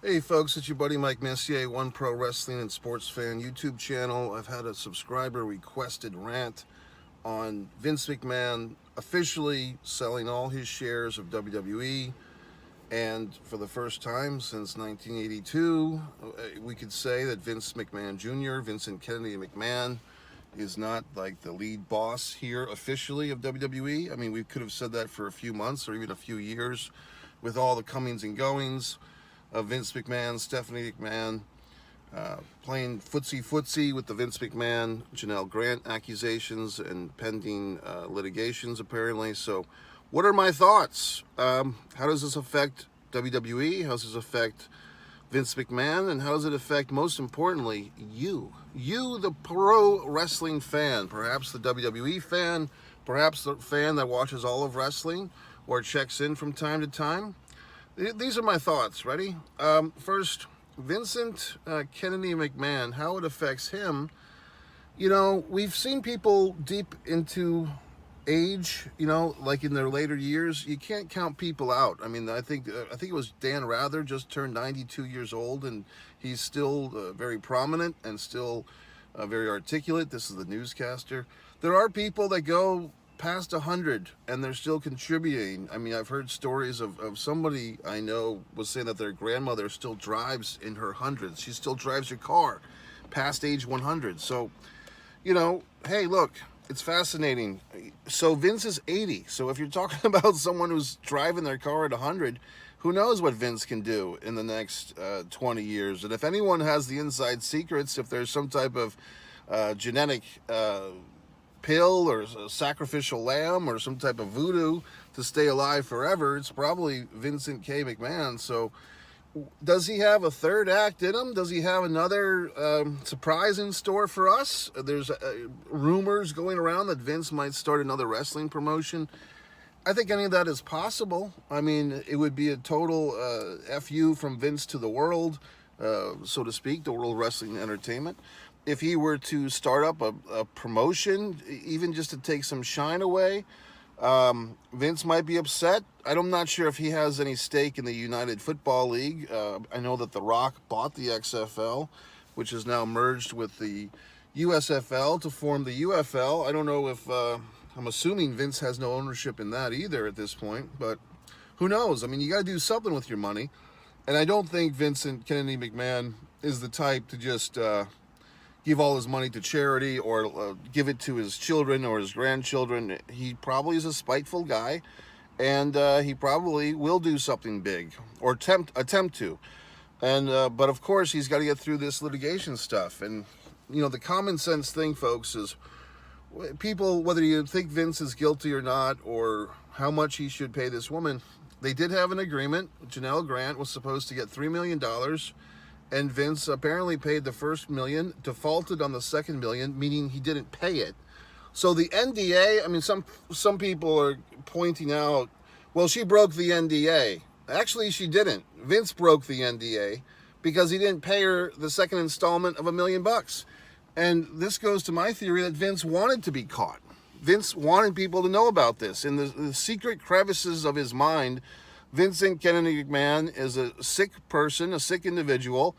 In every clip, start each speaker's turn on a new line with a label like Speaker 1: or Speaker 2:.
Speaker 1: Hey folks, it's your buddy Mike Messier, One Pro Wrestling and Sports Fan YouTube channel. I've had a subscriber requested rant on Vince McMahon officially selling all his shares of WWE, and for the first time since 1982, we could say that Vince McMahon Jr., Vincent Kennedy McMahon, is not like the lead boss here officially of WWE. I mean, we could have said that for a few months or even a few years with all the comings and goings of Vince McMahon, Stephanie McMahon, playing footsie with the Vince McMahon, Janelle Grant accusations and pending litigations apparently. So what are my thoughts? How does this affect WWE? How does this affect Vince McMahon? And how does it affect, most importantly, you, the pro wrestling fan, perhaps the WWE fan, perhaps the fan that watches all of wrestling or checks in from time to time? These are my thoughts. Ready? First, Vincent Kennedy McMahon, how it affects him. You know, we've seen people deep into age, you know, like in their later years. You can't count people out. I mean, I think it was Dan Rather just turned 92 years old, and he's still very prominent and still very articulate. This is the newscaster. There are people that go past 100 and they're still contributing. I mean, I've heard stories of somebody I know was saying that their grandmother still drives in her hundreds. She still drives her car past age 100. So, you know, hey, look, it's fascinating. So Vince is 80. So if you're talking about someone who's driving their car at 100, who knows what Vince can do in the next 20 years. And if anyone has the inside secrets, if there's some type of genetic pill or a sacrificial lamb or some type of voodoo to stay alive forever, it's probably Vincent K. McMahon. So does he have a third act in him? Does he have another surprise in store for us? There's rumors going around that Vince might start another wrestling promotion. I think any of that is possible. I mean, it would be a total FU from Vince to the world, so to speak, the World Wrestling Entertainment. If he were to start up a promotion, even just to take some shine away, Vince might be upset. I'm not sure if he has any stake in the United Football League. I know that The Rock bought the XFL, which is now merged with the USFL to form the UFL. I don't know if, I'm assuming Vince has no ownership in that either at this point, but who knows? I mean, you got to do something with your money. And I don't think Vincent Kennedy McMahon is the type to just give all his money to charity or give it to his children or his grandchildren. He probably is a spiteful guy, and he probably will do something big or attempt to. And but of course he's got to get through this litigation stuff. And you know, the common sense thing, folks, is people, whether you think Vince is guilty or not, or how much he should pay this woman, they did have an agreement. Janelle Grant was supposed to get $3 million. And Vince apparently paid the first $1 million, defaulted on the second $1 million, meaning he didn't pay it. So the NDA, I mean, some people are pointing out, well, she broke the NDA. Actually, she didn't. Vince broke the NDA because he didn't pay her the second installment of $1 million. And this goes to my theory that Vince wanted to be caught. Vince wanted people to know about this. In the secret crevices of his mind, Vincent Kennedy McMahon is a sick person, a sick individual,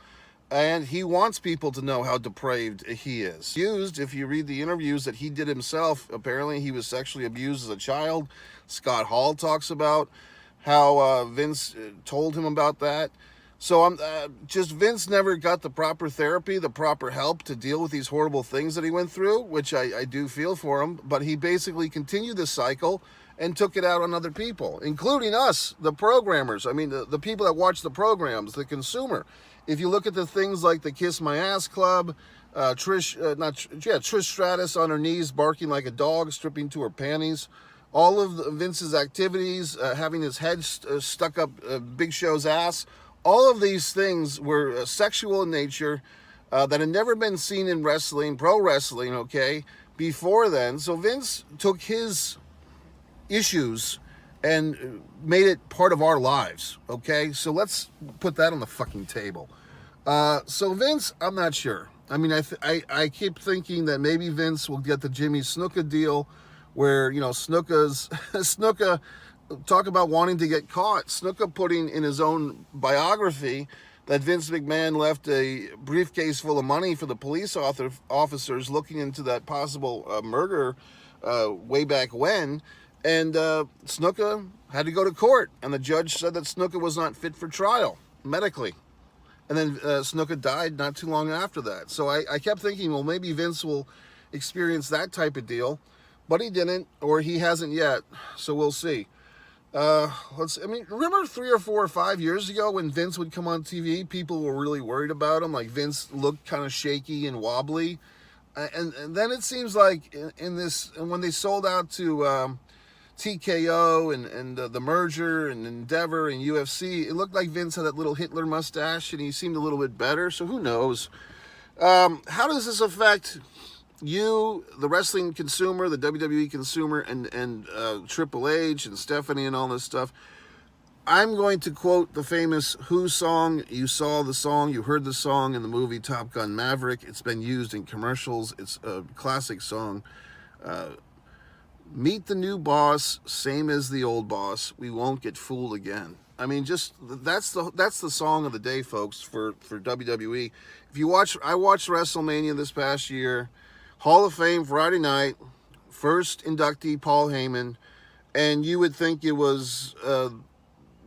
Speaker 1: and he wants people to know how depraved he is. If you read the interviews that he did himself, apparently he was sexually abused as a child. Scott Hall talks about how Vince told him about that. So just Vince never got the proper therapy, the proper help to deal with these horrible things that he went through, which I do feel for him. But he basically continued this cycle and took it out on other people, including us, the programmers. I mean, the people that watch the programs, the consumer. If you look at the things like the Kiss My Ass Club, Trish Stratus on her knees, barking like a dog, stripping to her panties, all of Vince's activities, having his head stuck up Big Show's ass, all of these things were sexual in nature that had never been seen in wrestling, pro wrestling, okay, before then. So Vince took his issues and made it part of our lives, okay? So let's put that on the fucking table. So Vince, I'm not sure. I mean, I keep thinking that maybe Vince will get the Jimmy Snuka deal where, you know, Snuka, talk about wanting to get caught. Snuka putting in his own biography that Vince McMahon left a briefcase full of money for the police officers looking into that possible murder way back when. And Snuka had to go to court, and the judge said that Snuka was not fit for trial medically. And then Snuka died not too long after that. So I kept thinking, well, maybe Vince will experience that type of deal, but he didn't, or he hasn't yet. So we'll see. Remember 3 or 4 or 5 years ago when Vince would come on TV, people were really worried about him. Like Vince looked kind of shaky and wobbly. And then it seems like in this, and when they sold out to TKO and the merger and Endeavor and UFC, it looked like Vince had that little Hitler mustache and he seemed a little bit better. So who knows? How does this affect you, the wrestling consumer, the WWE consumer, and Triple H and Stephanie and all this stuff? I'm going to quote the famous Who song. You saw the song, you heard the song in the movie Top Gun Maverick. It's been used in commercials. It's a classic song. Meet the new boss, same as the old boss. We won't get fooled again. I mean, just that's the song of the day, folks, for WWE. If you watch, I watched WrestleMania this past year. Hall of Fame Friday night, first inductee Paul Heyman, and you would think it was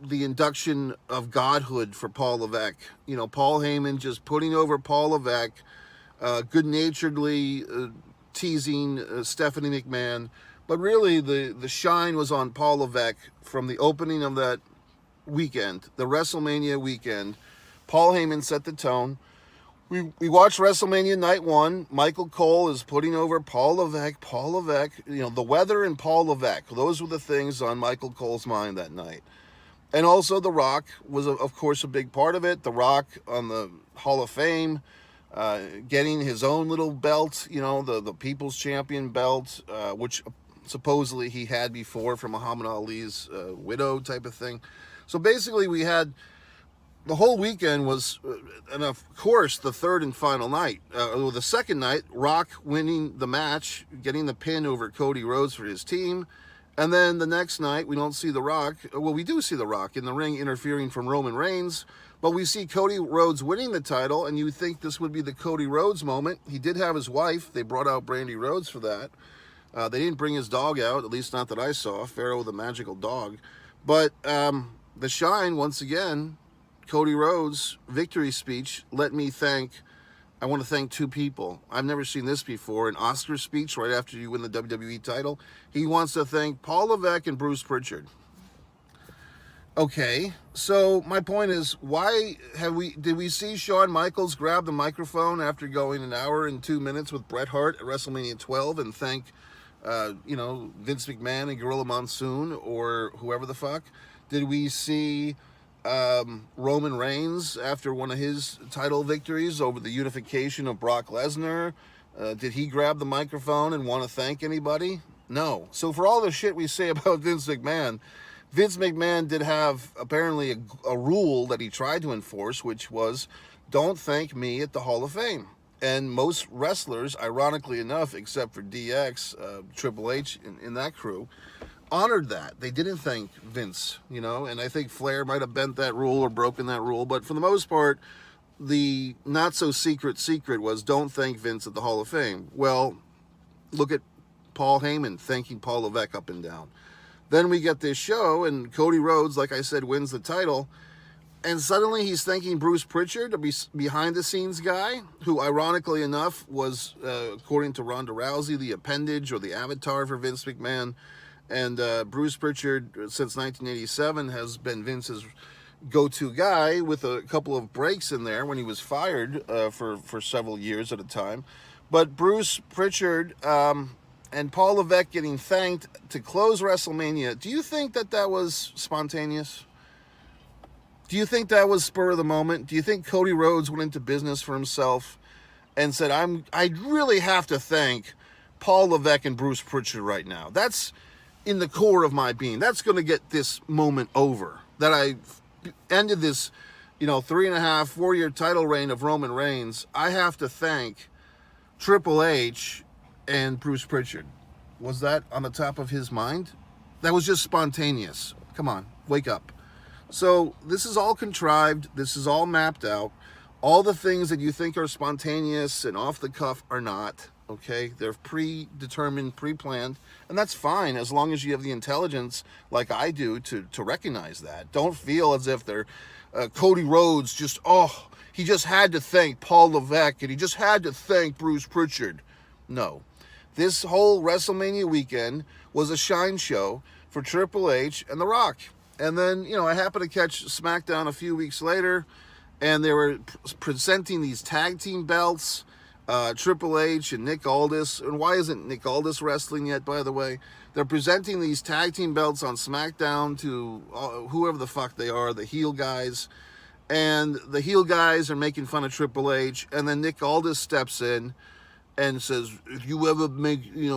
Speaker 1: the induction of godhood for Paul Levesque. You know, Paul Heyman just putting over Paul Levesque, good-naturedly teasing Stephanie McMahon. But really, the shine was on Paul Levesque from the opening of that weekend, the WrestleMania weekend. Paul Heyman set the tone. We watched WrestleMania Night 1. Michael Cole is putting over Paul Levesque. Paul Levesque, you know, the weather and Paul Levesque. Those were the things on Michael Cole's mind that night. And also The Rock was, of course, a big part of it. The Rock on the Hall of Fame, getting his own little belt, you know, the People's Champion belt, which supposedly he had before from Muhammad Ali's widow type of thing. So basically we had the whole weekend was, and of course the third and final night, the second night, Rock winning the match, getting the pin over Cody Rhodes for his team. And then the next night we don't see The Rock. Well, we do see The Rock in the ring interfering from Roman Reigns, but we see Cody Rhodes winning the title, and you would think this would be the Cody Rhodes moment. He did have his wife. They brought out Brandy Rhodes for that. They didn't bring his dog out, at least not that I saw, Pharaoh the magical dog. But the shine, once again, Cody Rhodes' victory speech, I want to thank 2 people. I've never seen this before, an Oscar speech right after you win the WWE title. He wants to thank Paul Levesque and Bruce Pritchard. Okay, so my point is, why did we see Shawn Michaels grab the microphone after going an hour and 2 minutes with Bret Hart at WrestleMania 12 and thank Vince McMahon and Gorilla Monsoon or whoever the fuck? Did we see Roman Reigns after one of his title victories over the unification of Brock Lesnar? Did he grab the microphone and want to thank anybody? No. So for all the shit we say about Vince McMahon did have apparently a rule that he tried to enforce, which was don't thank me at the Hall of Fame. And most wrestlers, ironically enough, except for DX, Triple H in that crew, honored that. They didn't thank Vince, you know, and I think Flair might have bent that rule or broken that rule, but for the most part, the not so secret was don't thank Vince at the Hall of Fame. Well, look at Paul Heyman thanking Paul Levesque up and down. Then we get this show, and Cody Rhodes, like I said, wins the title, and suddenly he's thanking Bruce Pritchard, a behind-the-scenes guy, who, ironically enough, was, according to Ronda Rousey, the appendage or the avatar for Vince McMahon. And Bruce Pritchard, since 1987, has been Vince's go-to guy with a couple of breaks in there when he was fired for several years at a time. But Bruce Pritchard and Paul Levesque getting thanked to close WrestleMania, do you think that was spontaneous? Do you think that was spur of the moment? Do you think Cody Rhodes went into business for himself and said, I really have to thank Paul Levesque and Bruce Pritchard right now? That's in the core of my being. That's going to get this moment over. That I ended this, 3.5, 4 year title reign of Roman Reigns. I have to thank Triple H and Bruce Pritchard. Was that on the top of his mind? That was just spontaneous. Come on, wake up. So this is all contrived. This is all mapped out. All the things that you think are spontaneous and off the cuff are not. Okay, they're predetermined, pre-planned, and that's fine as long as you have the intelligence, like I do, to recognize that. Don't feel as if they're Cody Rhodes he just had to thank Paul Levesque and he just had to thank Bruce Pritchard. No, this whole WrestleMania weekend was a shine show for Triple H and The Rock. And then, I happened to catch SmackDown a few weeks later, and they were presenting these tag team belts, Triple H and Nick Aldis. And why isn't Nick Aldis wrestling yet, by the way? They're presenting these tag team belts on SmackDown to whoever the fuck they are, the heel guys. And the heel guys are making fun of Triple H. And then Nick Aldis steps in and says, if you ever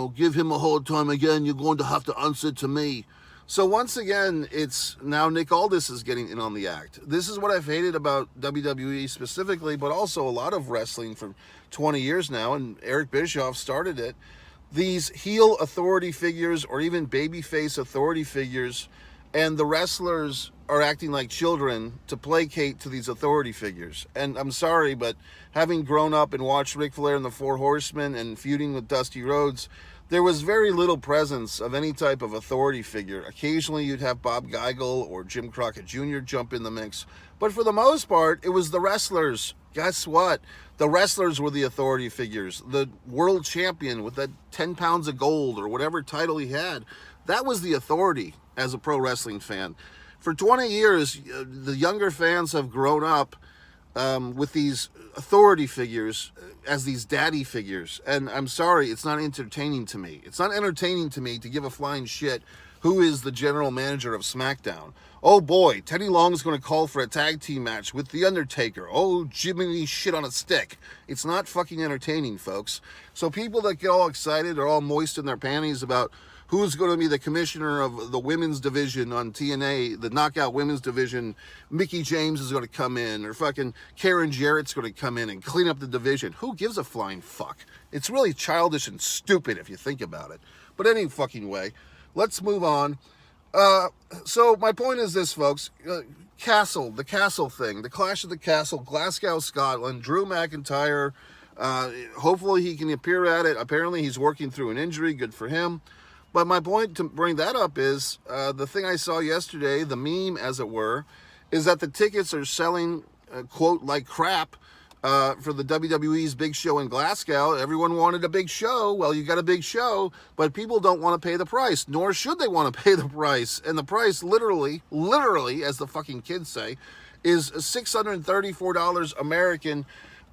Speaker 1: give him a hard time again, you're going to have to answer to me. So once again, it's now Nick Aldis is getting in on the act. This is what I've hated about WWE specifically, but also a lot of wrestling for 20 years now, and Eric Bischoff started it. These heel authority figures or even babyface authority figures, and the wrestlers are acting like children to placate to these authority figures. And I'm sorry, but having grown up and watched Ric Flair and the Four Horsemen and feuding with Dusty Rhodes, there was very little presence of any type of authority figure. Occasionally you'd have Bob Geigel or Jim Crockett Jr. jump in the mix. But for the most part, it was the wrestlers. Guess what? The wrestlers were the authority figures. The world champion with that 10 pounds of gold or whatever title he had, that was the authority as a pro wrestling fan. For 20 years, the younger fans have grown up with these authority figures as these daddy figures. And I'm sorry, it's not entertaining to me. It's not entertaining to me to give a flying shit who is the general manager of SmackDown. Oh boy, Teddy Long's going to call for a tag team match with The Undertaker. Oh, Jiminy shit on a stick. It's not fucking entertaining, folks. So people that get all excited are all moist in their panties about who's going to be the commissioner of the women's division on TNA, the knockout women's division. Mickey James is going to come in, or fucking Karen Jarrett's going to come in and clean up the division. Who gives a flying fuck? It's really childish and stupid if you think about it. But any fucking way, let's move on. So my point is this, folks. The Castle thing, the Clash of the Castle, Glasgow, Scotland, Drew McIntyre. Hopefully he can appear at it. Apparently he's working through an injury. Good for him. But my point to bring that up is the thing I saw yesterday, the meme, as it were, is that the tickets are selling, quote, like crap for the WWE's big show in Glasgow. Everyone wanted a big show. Well, you got a big show, but people don't want to pay the price, nor should they want to pay the price. And the price literally, as the fucking kids say, is $634 American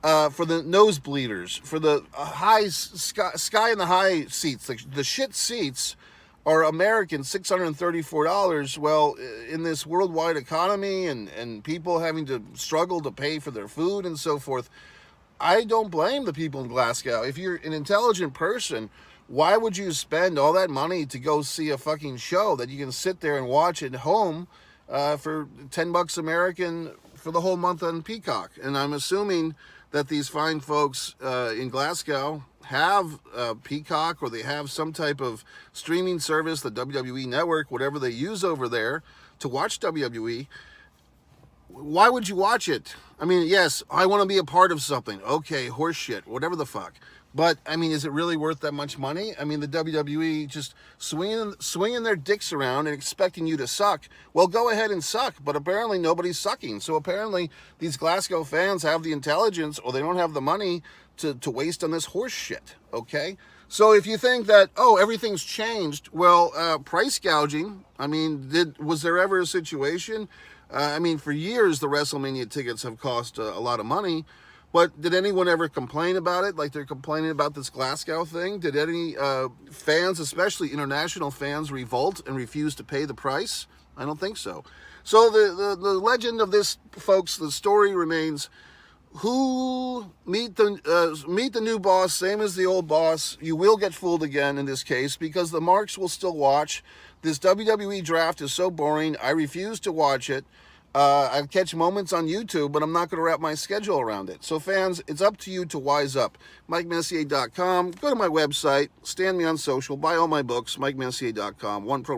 Speaker 1: for the nosebleeders, for the high sky in the high seats. The shit seats are American, $634. Well, in this worldwide economy and people having to struggle to pay for their food and so forth, I don't blame the people in Glasgow. If you're an intelligent person, why would you spend all that money to go see a fucking show that you can sit there and watch at home for $10 American for the whole month on Peacock? And I'm assuming that these fine folks in Glasgow have Peacock, or they have some type of streaming service, the WWE Network, whatever they use over there to watch WWE. Why would you watch it? I mean, yes, I want to be a part of something. Okay, horseshit, whatever the fuck. But, I mean, is it really worth that much money? I mean, the WWE just swinging their dicks around and expecting you to suck. Well, go ahead and suck, but apparently nobody's sucking. So apparently these Glasgow fans have the intelligence, or they don't have the money to waste on this horse shit, okay? So if you think that, oh, everything's changed, well, price gouging, I mean, was there ever a situation? I mean, for years, the WrestleMania tickets have cost a lot of money. But did anyone ever complain about it, like they're complaining about this Glasgow thing? Did any fans, especially international fans, revolt and refuse to pay the price? I don't think so. So the legend of this, folks, the story remains: who meet the new boss, same as the old boss. You will get fooled again in this case, because the marks will still watch. This WWE draft is so boring. I refuse to watch it. I catch moments on YouTube, but I'm not going to wrap my schedule around it. So fans, it's up to you to wise up. MikeMessier.com. Go to my website. Stand me on social. Buy all my books. MikeMessier.com. One Pro